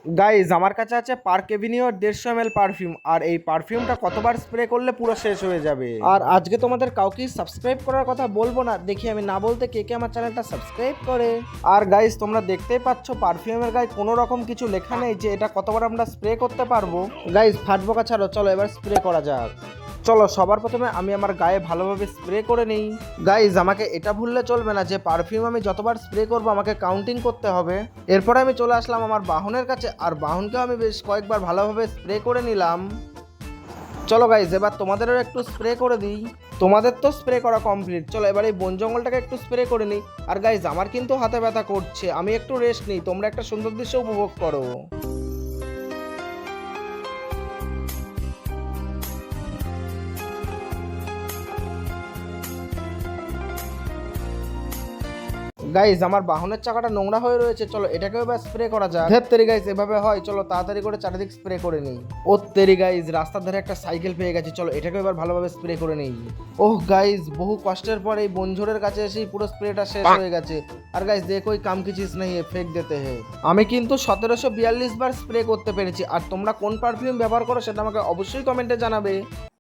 Guys আমার কাছে আছে পার্ক এভিনিউর 150 ml পারফিউম। আর এই পারফিউমটা কতবার স্প্রে করলে পুরো শেষ হয়ে যাবে। আর আজকে তোমাদের কাউকেই সাবস্ক্রাইব করার কথা বলবো না, দেখি আমি না বলতে কে কে আমার চ্যানেলটা সাবস্ক্রাইব করে। আর গাইজ তোমরা দেখতেই পাচ্ছ পারফিউমের গায়ে কোনো রকম কিছু লেখা নেই যে এটা কতবার আমরা স্প্রে করতে পারবো। গাইজ ফাটবোকা ছাড়ো, চলো এবার স্প্রে করা যাক। চলো সবার প্রথমে আমি আমার গায়ে ভালোভাবে স্প্রে করে নিই। গাইজ আমাকে এটা ভুললে চলবে না যে পারফিউম আমি যতবার স্প্রে করব আমাকে কাউন্টিং করতে হবে। এরপরে আমি চলে আসলাম আমার বাহনের কাছে, আর বাহনকেও আমি বেশ কয়েকবার ভালোভাবে স্প্রে করে নিলাম। চলো গাইজ এবার তোমাদেরও একটু স্প্রে করে দিই। তোমাদের তো স্প্রে করা কমপ্লিট, চলো এবার এই বন জঙ্গলটাকে একটু স্প্রে করে নিই। আর গাইজ আমার কিন্তু হাতে ব্যথা করছে, আমি একটু রেস্ট নিই, তোমরা একটা সুন্দর দৃশ্য উপভোগ করো। গাইজ আমার বাহনের চাকাটা নোংরা হয়ে রয়েছে, চলো এটাকেও এবার স্প্রে করা যাক। ধ্যাত তেরি গাইজ এভাবে হয়, চলো তাড়াতাড়ি করে চারিদিক স্প্রে করে নিই। ও তেরি গাইজ রাস্তার ধারে একটা সাইকেল পেয়ে গেছি, চলো এটাকেও এবার ভালোভাবে স্প্রে করে নিই। ওহ গাইজ বহু কষ্টের পর এই বনঝড়ের কাছে এসেই পুরো স্প্রেটা শেষ হয়ে গেছে। আর গাইজ দেখো কাম কি চিজ নেই ফেক দিতে হে। আমি কিন্তু 1742 বার স্প্রে করতে পেরেছি। আর তোমরা কোন পারফিউম ব্যবহার করো সেটা আমাকে অবশ্যই কমেন্টে জানাবে।